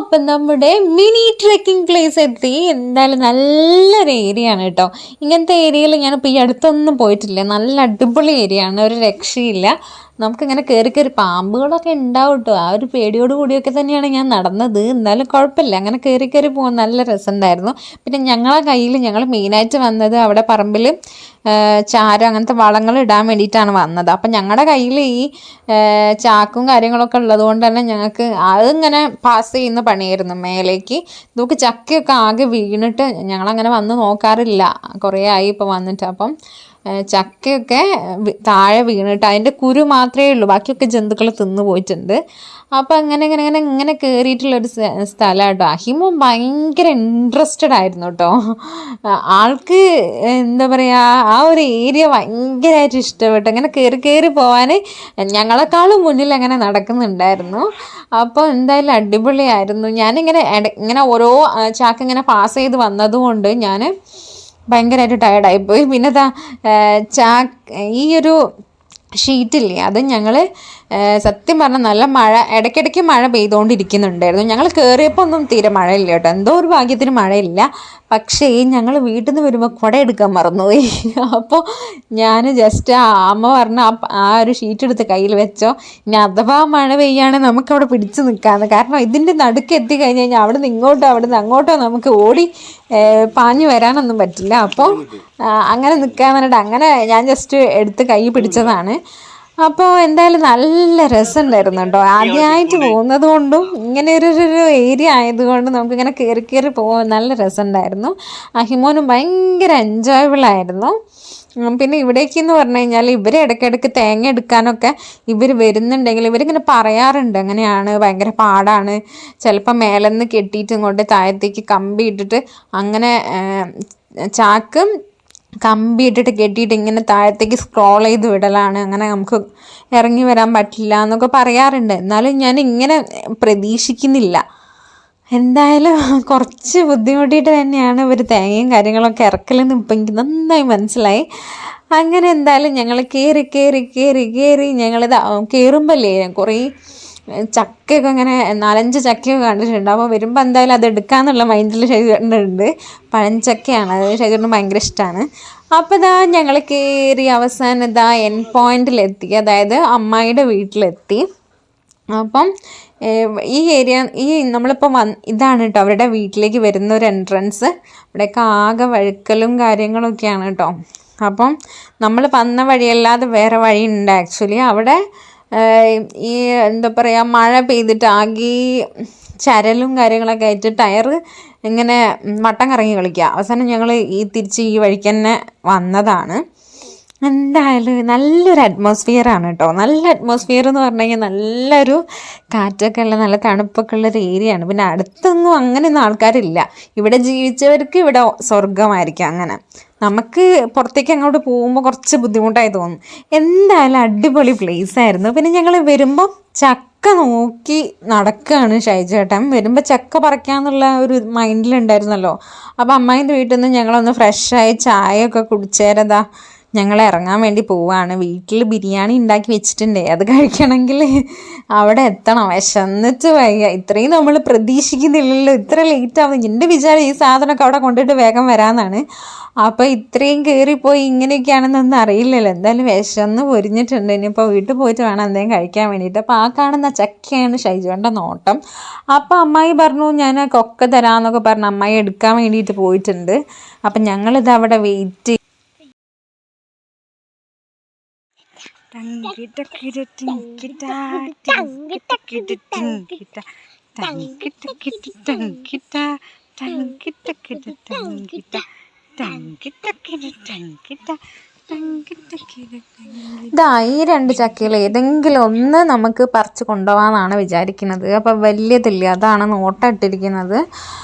അപ്പം നമ്മുടെ mini trekking place എത്തി. എന്തായാലും നല്ലൊരു ഏരിയ ആണ് കേട്ടോ. ഇങ്ങനത്തെ ഏരിയയിൽ ഞാനിപ്പോൾ ഈ അടുത്തൊന്നും പോയിട്ടില്ല. നല്ല അടിപൊളി ഏരിയ ആണ്, ഒരു രക്ഷയില്ല. നമുക്കിങ്ങനെ കയറി കയറി പാമ്പുകളൊക്കെ ഉണ്ടാവും കേട്ടോ. ആ ഒരു പേടിയോട് കൂടിയൊക്കെ തന്നെയാണ് ഞാൻ നടന്നത്. എന്നാലും കുഴപ്പമില്ല, അങ്ങനെ കയറി കയറി പോകാൻ നല്ല രസമുണ്ടായിരുന്നു. പിന്നെ ഞങ്ങളെ കയ്യിൽ ഞങ്ങൾ മെയിനായിട്ട് വന്നത് അവിടെ പറമ്പിൽ ചാരം അങ്ങനത്തെ വളങ്ങൾ ഇടാൻ വേണ്ടിയിട്ടാണ് വന്നത്. അപ്പം ഞങ്ങളുടെ കയ്യിൽ ഈ ചാക്കും കാര്യങ്ങളൊക്കെ ഉള്ളത് കൊണ്ട് തന്നെ ഞങ്ങൾക്ക് അതിങ്ങനെ പാസ് ചെയ്യുന്ന പണിയായിരുന്നു മേലേക്ക്. നമുക്ക് ചക്കയൊക്കെ ആകെ വീണിട്ട് ഞങ്ങളങ്ങനെ വന്ന് നോക്കാറില്ല, കുറേ ആയി ഇപ്പോൾ വന്നിട്ട്. അപ്പം ചക്കയൊക്കെ താഴെ വീണിട്ട് അതിൻ്റെ കുരു മാത്രമേ ഉള്ളൂ, ബാക്കിയൊക്കെ ജന്തുക്കൾ തിന്നു പോയിട്ടുണ്ട്. അപ്പം ഇങ്ങനെ കയറിയിട്ടുള്ളൊരു സ്ഥലം കേട്ടോ. അഹിമോ ഭയങ്കര ഇൻട്രസ്റ്റഡ് ആയിരുന്നു കേട്ടോ. ആൾക്ക് എന്താ പറയുക, ആ ഒരു ഏരിയ ഭയങ്കരമായിട്ട് ഇഷ്ടപ്പെട്ടു. അങ്ങനെ കയറി പോകാൻ ഞങ്ങളെക്കാളും മുന്നിൽ അങ്ങനെ നടക്കുന്നുണ്ടായിരുന്നു. അപ്പോൾ എന്തായാലും അടിപൊളിയായിരുന്നു. ഇങ്ങനെ ഓരോ ചാക്കിങ്ങനെ പാസ് ചെയ്ത് വന്നതുകൊണ്ട് ഞാൻ ഭയങ്കരമായിട്ട് ടയർഡായിപ്പോയി. പിന്നെ ഈ ഒരു ഷീറ്റില്ലേ, അത് ഞങ്ങൾ സത്യം പറഞ്ഞാൽ നല്ല മഴ, ഇടയ്ക്കിടയ്ക്ക് മഴ പെയ്തുകൊണ്ടിരിക്കുന്നുണ്ടായിരുന്നു. ഞങ്ങൾ കയറിയപ്പോൾ ഒന്നും തീരെ മഴയില്ല കേട്ടോ. എന്തോ ഒരു ഭാഗ്യത്തിന് മഴയില്ല. പക്ഷേ ഞങ്ങൾ വീട്ടിൽ നിന്ന് വരുമ്പോൾ കുട എടുക്കാൻ മറന്നുപോയി. അപ്പോൾ ഞാൻ ജസ്റ്റ് അമ്മ പറഞ്ഞ ആ ഒരു ഷീറ്റ് എടുത്ത് കയ്യിൽ വെച്ചോ, ഇനി അഥവാ മഴ പെയ്യാണെങ്കിൽ നമുക്കവിടെ പിടിച്ച് നിൽക്കാമെന്ന്. കാരണം ഇതിൻ്റെ നടുക്ക് എത്തിക്കഴിഞ്ഞ് കഴിഞ്ഞാൽ അവിടെ നിന്ന് അങ്ങോട്ടോ നമുക്ക് ഓടി പാഞ്ഞു വരാനൊന്നും പറ്റില്ല. അപ്പോൾ അങ്ങനെ നിൽക്കാന്ന് പറഞ്ഞിട്ട് അങ്ങനെ ഞാൻ ജസ്റ്റ് എടുത്ത് കൈ പിടിച്ചതാണ്. അപ്പോൾ എന്തായാലും നല്ല രസമുണ്ടായിരുന്നു കേട്ടോ. ആദ്യമായിട്ട് പോകുന്നത് കൊണ്ടും ഇങ്ങനെ ഒരു ഏരിയ ആയതുകൊണ്ടും നമുക്കിങ്ങനെ കയറി പോകാൻ നല്ല രസമുണ്ടായിരുന്നു. അഹിമോനും ഭയങ്കര എൻജോയബിളായിരുന്നു. പിന്നെ ഇവിടേക്കെന്ന് പറഞ്ഞു കഴിഞ്ഞാൽ ഇവർ ഇടയ്ക്കിടയ്ക്ക് തേങ്ങ എടുക്കാനൊക്കെ ഇവർ വരുന്നുണ്ടെങ്കിൽ ഇവരിങ്ങനെ പറയാറുണ്ട്, അങ്ങനെയാണ്, ഭയങ്കര പാടാണ്. ചിലപ്പോൾ മേലെന്ന് കെട്ടിയിട്ട് ഇങ്ങോട്ട് താഴത്തേക്ക് കമ്പി ഇട്ടിട്ട് അങ്ങനെ ചാക്കും കമ്പി ഇട്ടിട്ട് കെട്ടിയിട്ട് ഇങ്ങനെ താഴത്തേക്ക് സ്ക്രോൾ ചെയ്ത് വിടലാണ്, അങ്ങനെ നമുക്ക് ഇറങ്ങി വരാൻ പറ്റില്ല എന്നൊക്കെ പറയാറുണ്ട്. എന്നാലും ഞാൻ ഇങ്ങനെ പ്രതീക്ഷിക്കുന്നില്ല. എന്തായാലും കുറച്ച് ബുദ്ധിമുട്ടിയിട്ട് തന്നെയാണ് ഇവർ തേങ്ങയും കാര്യങ്ങളൊക്കെ ഇറക്കലെന്ന് ഇപ്പം എനിക്ക് നന്നായി മനസ്സിലായി. അങ്ങനെ എന്തായാലും ഞങ്ങൾ കയറി ഞങ്ങളിത് കയറുമ്പല്ലേ കുറേ ചക്കയൊക്കെ ഇങ്ങനെ 4-5 ചക്കയൊക്കെ കണ്ടിട്ടുണ്ട്. അപ്പോൾ വരുമ്പോൾ എന്തായാലും അത് എടുക്കാമെന്നുള്ള മൈൻഡിൽ ഷൈജുണ്ട്. പഴഞ്ചക്കയാണ്, അത് ഷൈജുന് ഭയങ്കര ഇഷ്ടമാണ്. അപ്പോൾ ഞങ്ങൾ കയറി അവസാനം എൻ പോയിന്റിലെത്തി, അതായത് അമ്മായിയുടെ വീട്ടിലെത്തി. അപ്പം ഈ ഏരിയ നമ്മളിപ്പോൾ ഇതാണ് കേട്ടോ അവരുടെ വീട്ടിലേക്ക് വരുന്ന ഒരു എൻട്രൻസ്. ഇവിടെയൊക്കെ ആകെ വഴുക്കലും കാര്യങ്ങളൊക്കെയാണ് കേട്ടോ. അപ്പം നമ്മൾ വന്ന വഴിയല്ലാതെ വേറെ വഴിയുണ്ട് ആക്ച്വലി. അവിടെ ഈ എന്താ പറയുക, മഴ പെയ്തിട്ട് ആകെ ചരലും കാര്യങ്ങളൊക്കെ ആയിട്ട് ടയർ ഇങ്ങനെ വട്ടം കറങ്ങി കളിക്കുക. അവസാനം ഞങ്ങൾ തിരിച്ച് ഈ വഴിക്ക് തന്നെ വന്നതാണ്. എന്തായാലും നല്ലൊരു അറ്റ്മോസ്ഫിയറാണ് കേട്ടോ. നല്ല അറ്റ്മോസ്ഫിയർ എന്ന് പറഞ്ഞു കഴിഞ്ഞാൽ നല്ലൊരു കാറ്റൊക്കെ ഉള്ള നല്ല തണുപ്പൊക്കെ ഉള്ളൊരു ഏരിയയാണ്. പിന്നെ അടുത്തൊന്നും അങ്ങനെയൊന്നും ആൾക്കാരില്ല. ഇവിടെ ജീവിച്ചവർക്ക് ഇവിടെ സ്വർഗമായിരിക്കും. അങ്ങനെ നമുക്ക് പുറത്തേക്ക് അങ്ങോട്ട് പോകുമ്പോൾ കുറച്ച് ബുദ്ധിമുട്ടായി തോന്നും. എന്തായാലും അടിപൊളി പ്ലേസ് ആയിരുന്നു. പിന്നെ ഞങ്ങൾ വരുമ്പോൾ ചക്ക നോക്കി നടക്കുകയാണ് ഷൈജേട്ടൻ. വരുമ്പോൾ ചക്ക പറിക്കാന്നുള്ള ഒരു മൈൻഡിലുണ്ടായിരുന്നല്ലോ. അപ്പോൾ അമ്മായിൻ്റെ വീട്ടിൽ നിന്ന് ഞങ്ങളൊന്ന് ഫ്രഷായി ചായയൊക്കെ കുടിച്ചേരതാ ഞങ്ങൾ ഇറങ്ങാൻ വേണ്ടി പോവുകയാണ്. വീട്ടിൽ ബിരിയാണി ഉണ്ടാക്കി വെച്ചിട്ടുണ്ട്, അത് കഴിക്കണമെങ്കിൽ അവിടെ എത്തണം. വിശന്നിട്ട് വയ്യ. ഇത്രയും നമ്മൾ പ്രതീക്ഷിക്കുന്നില്ലല്ലോ, ഇത്ര ലേറ്റ് ആവുന്നു. എൻ്റെ വിചാരം ഈ സാധനമൊക്കെ അവിടെ കൊണ്ടിട്ട് വേഗം വരാമെന്നാണ്. അപ്പോൾ ഇത്രയും കയറിപ്പോയി ഇങ്ങനെയൊക്കെയാണെന്നൊന്നും അറിയില്ലല്ലോ. എന്തായാലും വിശന്ന് പൊരിഞ്ഞിട്ടുണ്ട്. ഇനിയിപ്പോൾ വീട്ടിൽ പോയിട്ട് വേണം എന്തെങ്കിലും കഴിക്കാൻ വേണ്ടിയിട്ട്. അപ്പോൾ ആ കാണുന്ന ചക്കയാണ് ഷൈജുവിൻ്റെ നോട്ടം. അപ്പോൾ അമ്മായി പറഞ്ഞു ഞാൻ കൊക്ക തരാമെന്നൊക്കെ പറഞ്ഞു അമ്മായി എടുക്കാൻ വേണ്ടിയിട്ട് പോയിട്ടുണ്ട്. അപ്പം ഞങ്ങളിത് അവിടെ വെയിറ്റ് ഈ 2 ചക്കയിൽ ഏതെങ്കിലും ഒന്ന് നമുക്ക് പറിച്ച് കൊണ്ടുപോകാമെന്നാണ് വിചാരിക്കുന്നത്. അപ്പം വലിയതില്ല, അതാണ് നോട്ടം ഇട്ടിരിക്കുന്നത്.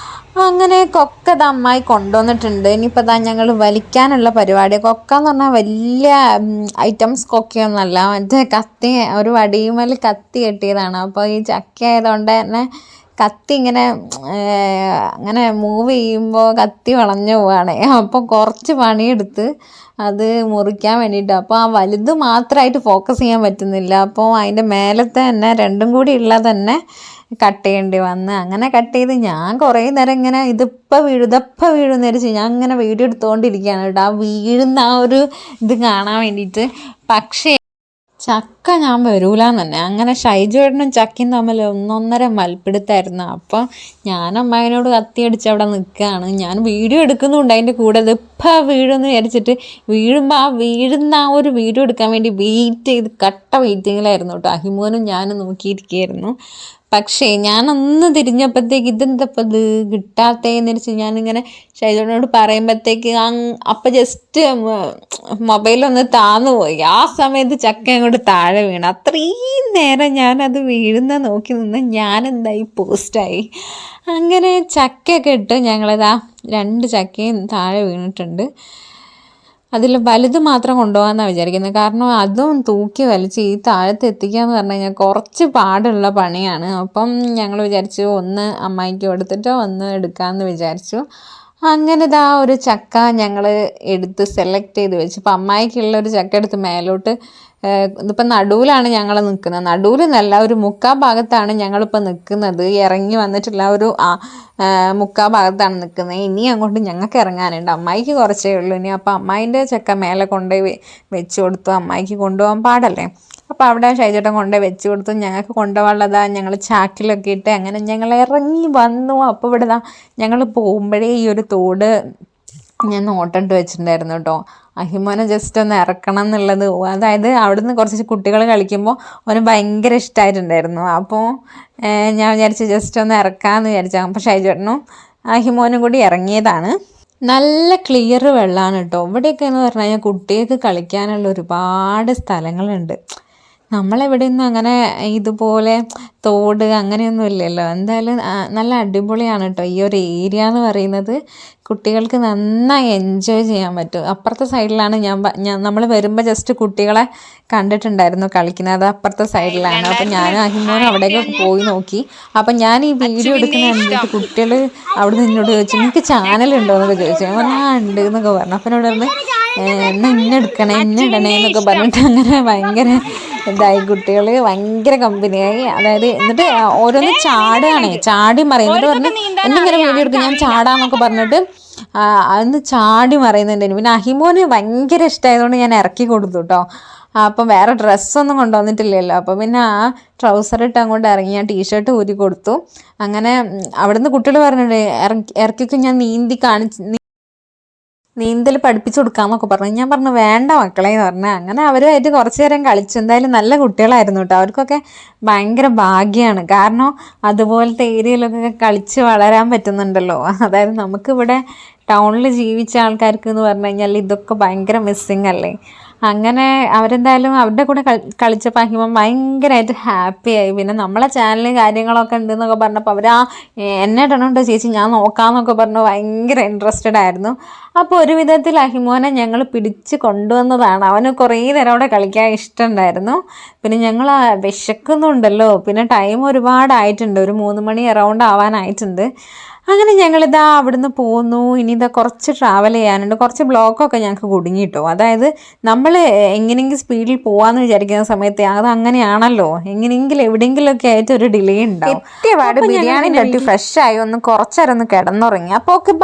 അങ്ങനെ കൊക്ക അമ്മായി കൊണ്ടുവന്നിട്ടുണ്ട്. ഇനിയിപ്പോൾ ഞങ്ങൾ വലിക്കാനുള്ള പരിപാടി. കൊക്ക എന്ന് പറഞ്ഞാൽ വലിയ ഐറ്റംസ് കൊക്കയൊന്നുമല്ല, മറ്റേ കത്തി, ഒരു വടിയുമേൽ കത്തി കെട്ടിയതാണ്. അപ്പോൾ ഈ ചക്ക ആയതുകൊണ്ട് തന്നെ കത്തി ഇങ്ങനെ അങ്ങനെ മൂവ് ചെയ്യുമ്പോൾ കത്തി വളഞ്ഞു പോവുകയാണ്. അപ്പോൾ കുറച്ച് പണിയെടുത്ത് അത് മുറിക്കാൻ വേണ്ടിയിട്ട്. അപ്പോൾ ആ വലുത് മാത്രമായിട്ട് ഫോക്കസ് ചെയ്യാൻ പറ്റുന്നില്ല. അപ്പോൾ അതിൻ്റെ മേലത്തെ തന്നെ രണ്ടും കൂടി ഉള്ളത് തന്നെ കട്ട് ചെയ്യേണ്ടി വന്ന്. അങ്ങനെ കട്ട് ചെയ്ത് ഞാൻ കുറേ നേരം ഇങ്ങനെ ഇതിപ്പോൾ വീഴും നേരിച്ച് ഞാൻ ഇങ്ങനെ വീഡിയോ എടുത്തുകൊണ്ടിരിക്കുകയാണ് കേട്ടോ, ആ വീഴുന്ന ആ ഒരു ഇത് കാണാൻ വേണ്ടിയിട്ട്. പക്ഷേ ചക്ക ഞാൻ വരൂലെന്ന് തന്നെ. അങ്ങനെ ഷൈജുവേട്ടനും ചക്കയും തമ്മിൽ ഒന്നൊന്നര മൽപ്പിടുത്തായിരുന്നു. അപ്പം ഞാൻ അമ്മായിനോട് കത്തിയടിച്ച് അവിടെ നിൽക്കുകയാണ്. ഞാൻ വീഡിയോ എടുക്കുന്നുണ്ട് അതിൻ്റെ കൂടെ. ഇത് ഇപ്പം വീഴുമെന്ന് വിചാരിച്ചിട്ട് വീഴുമ്പോൾ ആ വീഴുന്ന ആ ഒരു വീഡിയോ എടുക്കാൻ വേണ്ടി വെയിറ്റ് ചെയ്ത് കട്ട വെയിറ്റിങ്ങിലായിരുന്നു കേട്ടോ. അഹിമോനും ഞാനും നോക്കിയിരിക്കുകയായിരുന്നു. പക്ഷേ ഞാനൊന്ന് തിരിഞ്ഞപ്പോഴത്തേക്ക് ഇതെന്തപ്പോൾ ഇത് കിട്ടാത്തേന്ന് വെച്ച് ഞാനിങ്ങനെ ഷൈജോനോട് പറയുമ്പോഴത്തേക്ക് അപ്പം ജസ്റ്റ് മൊബൈലൊന്ന് താന്നു പോയി. ആ സമയത്ത് ചക്ക അങ്ങോട്ട് താഴെ വീണു. അത്രയും നേരം ഞാനത് വീഴുന്ന നോക്കി നിന്ന് ഞാനെന്തായി പോസ്റ്റായി. അങ്ങനെ ചക്കയൊക്കെ ഇട്ട് ഞങ്ങളിതാ 2 ചക്കയും താഴെ വീണിട്ടുണ്ട്. അതിൽ വലുത് മാത്രം കൊണ്ടുപോകാമെന്നാണ് വിചാരിക്കുന്നത്. കാരണം അതും തൂക്കി വലിച്ച് ഈ താഴത്ത് എത്തിക്കുക എന്ന് പറഞ്ഞു കഴിഞ്ഞാൽ കുറച്ച് പാടുള്ള പണിയാണ്. അപ്പം ഞങ്ങൾ വിചാരിച്ചു ഒന്ന് അമ്മായിക്ക് കൊടുത്തിട്ട് ഒന്ന് എടുക്കാമെന്ന് വിചാരിച്ചു. അങ്ങനെ ഇതാ ഒരു ചക്ക ഞങ്ങൾ എടുത്ത് സെലക്ട് ചെയ്ത് വെച്ചു. അപ്പം അമ്മായിക്കുള്ള ഒരു ചക്ക എടുത്ത് മേലോട്ട് ഇതിപ്പോൾ നടുവിലാണ് ഞങ്ങൾ നിൽക്കുന്നത്. നടുവിൽ നല്ല ഒരു മുക്കാൽ ഭാഗത്താണ് ഞങ്ങളിപ്പോൾ നിൽക്കുന്നത്. ഇറങ്ങി വന്നിട്ടുള്ള ഒരു മുക്കാൽ ഭാഗത്താണ് നിൽക്കുന്നത്. ഇനി അങ്ങോട്ട് ഞങ്ങൾക്ക് ഇറങ്ങാനുണ്ട്. അമ്മായിക്ക് കുറച്ചേ ഉള്ളൂ ഇനി. അപ്പോൾ അമ്മായിൻ്റെ ചക്ക മേലെ കൊണ്ടുപോയി വെച്ച് കൊടുത്തു. അമ്മായിക്ക് കൊണ്ടുപോകാൻ പാടല്ലേ. അപ്പോൾ അവിടെ ഷൈജേട്ടൻ കൊണ്ടുപോയി വെച്ച് കൊടുത്തു. ഞങ്ങൾക്ക് കൊണ്ടുപോകാനുള്ളതാ ഞങ്ങൾ ചാക്കിലൊക്കെ ഇട്ട് അങ്ങനെ ഞങ്ങൾ ഇറങ്ങി വന്നു. അപ്പോൾ ഇവിടെ ഞങ്ങൾ പോകുമ്പോഴേ ഈ ഒരു തോട് ഞാൻ നോട്ടിട്ട് വെച്ചിട്ടുണ്ടായിരുന്നു കേട്ടോ. അഹിമോനെ ജസ്റ്റ് ഒന്ന് ഇറക്കണം എന്നുള്ളത്. അതായത് അവിടുന്ന് കുറച്ച് കുട്ടികൾ കളിക്കുമ്പോൾ അവന് ഭയങ്കര ഇഷ്ടമായിട്ടുണ്ടായിരുന്നു. അപ്പോൾ ഞാൻ വിചാരിച്ചു ജസ്റ്റ് ഒന്ന് ഇറക്കാമെന്ന് വിചാരിച്ചു. അപ്പോൾ ഷൈജേട്ടനും അഹിമോനും കൂടി ഇറങ്ങിയതാണ്. നല്ല ക്ലിയർ വെള്ളമാണ് കേട്ടോ. ഇവിടെയൊക്കെ എന്ന് പറഞ്ഞു കഴിഞ്ഞാൽ കുട്ടികൾക്ക് കളിക്കാനുള്ള ഒരുപാട് സ്ഥലങ്ങളുണ്ട്. നമ്മളെവിടെയൊന്നും അങ്ങനെ ഇതുപോലെ തോട് അങ്ങനെയൊന്നും ഇല്ലല്ലോ. എന്തായാലും നല്ല അടിപൊളിയാണ് കേട്ടോ ഈ ഒരു ഏരിയ എന്ന് പറയുന്നത്. കുട്ടികൾക്ക് നന്നായി എൻജോയ് ചെയ്യാൻ പറ്റും. അപ്പുറത്തെ സൈഡിലാണ് നമ്മൾ വരുമ്പോൾ ജസ്റ്റ് കുട്ടികളെ കണ്ടിട്ടുണ്ടായിരുന്നു കളിക്കുന്നത്. അത് അപ്പുറത്തെ സൈഡിലാണ്. അപ്പം ഞാനും അഹിമോനും അവിടേക്ക് പോയി നോക്കി. അപ്പം ഞാൻ ഈ വീഡിയോ എടുക്കുന്ന കണ്ടിട്ട് കുട്ടികൾ അവിടെ നിന്ന് എന്നോട് ചോദിച്ചു നിങ്ങൾക്ക് ചാനലുണ്ടോ എന്നൊക്കെ ചോദിച്ചു. ഞാൻ പറഞ്ഞു ഉണ്ട് എന്നൊക്കെ പറഞ്ഞു. അപ്പം എന്നോട് പറഞ്ഞു എന്നാൽ ഇന്നെടുക്കണേ ഇന്നിടണേ എന്നൊക്കെ പറഞ്ഞിട്ട് അങ്ങനെ ഭയങ്കര ഇതായി. കുട്ടികൾ ഭയങ്കര കമ്പനിയായി. അതായത് എന്നിട്ട് ഓരോന്ന് ചാടി മറിയും. എന്നിട്ട് പറഞ്ഞ് എന്നിങ്ങനെ വീഡിയോ എടുക്കും ഞാൻ ചാടാന്നൊക്കെ പറഞ്ഞിട്ട് അന്ന് ചാടി മറിയുന്നുണ്ടായിരുന്നു. പിന്നെ അഹിമോന് ഭയങ്കര ഇഷ്ടമായതുകൊണ്ട് ഞാൻ ഇറക്കി കൊടുത്തു കേട്ടോ. അപ്പം വേറെ ഡ്രസ്സൊന്നും കൊണ്ടുവന്നിട്ടില്ലല്ലോ. അപ്പോൾ പിന്നെ ആ ട്രൗസർ ഇട്ട് അങ്ങോട്ട് ഇറങ്ങി ആ ടീഷർട്ട് ഊരി കൊടുത്തു. അങ്ങനെ അവിടുന്ന് കുട്ടികൾ പറഞ്ഞിട്ട് ഇറക്കിക്ക് ഞാൻ നീന്തൽ പഠിപ്പിച്ചു കൊടുക്കാമെന്നൊക്കെ പറഞ്ഞു. ഞാൻ പറഞ്ഞു വേണ്ട മക്കളെ എന്ന് പറഞ്ഞു. അങ്ങനെ അവരുമായിട്ട് കുറച്ച് നേരം കളിച്ചു. എന്തായാലും നല്ല കുട്ടികളായിരുന്നു കേട്ടോ. അവർക്കൊക്കെ ഭയങ്കര ഭാഗ്യമാണ്. കാരണം അതുപോലത്തെ ഏരിയയിലൊക്കെ കളിച്ച് വളരാൻ പറ്റുന്നുണ്ടല്ലോ. അതായത് നമുക്കിവിടെ ടൗണിൽ ജീവിച്ച ആൾക്കാർക്ക് എന്ന് പറഞ്ഞു കഴിഞ്ഞാൽ ഇതൊക്കെ ഭയങ്കര മിസ്സിങ് അല്ലേ. അങ്ങനെ അവരെന്തായാലും അവരുടെ കൂടെ കളിച്ചപ്പോൾ അഹിമ ഭയങ്കരമായിട്ട് ഹാപ്പിയായി. പിന്നെ നമ്മളെ ചാനൽ കാര്യങ്ങളൊക്കെ ഉണ്ടെന്നൊക്കെ പറഞ്ഞപ്പോൾ അവർ എന്നെ ഇടണുണ്ടോ ചേച്ചി ഞാൻ നോക്കാമെന്നൊക്കെ പറഞ്ഞു ഭയങ്കര ഇൻട്രസ്റ്റഡ് ആയിരുന്നു. അപ്പോൾ ഒരു വിധത്തിൽ അഹിമോനെ ഞങ്ങൾ പിടിച്ച് കൊണ്ടുവന്നതാണ്. അവന് കുറേ നേരം അവിടെ കളിക്കാൻ ഇഷ്ടമുണ്ടായിരുന്നു. പിന്നെ ഞങ്ങൾ വിശക്കുന്നുണ്ടല്ലോ. പിന്നെ ടൈം ഒരുപാടായിട്ടുണ്ട്. ഒരു 3 മണി അറൗണ്ട് ആവാനായിട്ടുണ്ട്. അങ്ങനെ ഞങ്ങളിതാ അവിടുന്ന് പോന്നു. ഇനി ഇതാ കുറച്ച് ട്രാവൽ ചെയ്യാനുണ്ട്. കുറച്ച് ബ്ലോക്കൊക്കെ ഞങ്ങൾക്ക് കുടുങ്ങിട്ടോ. അതായത് നമ്മൾ എങ്ങനെയെങ്കിലും സ്പീഡിൽ പോകാമെന്ന് വിചാരിക്കുന്ന സമയത്ത് അത് അങ്ങനെയാണല്ലോ. എങ്ങനെയെങ്കിലും എവിടെയെങ്കിലുമൊക്കെ ആയിട്ട് ഒരു ഡിലേ ഉണ്ടാവും. എത്തിയപാട് ബിരിയാണി തട്ടി ഫ്രഷായി ഒന്ന് കുറച്ചേരം ഒന്ന് കിടന്നുറങ്ങി. അപ്പോൾ ഓക്കെ.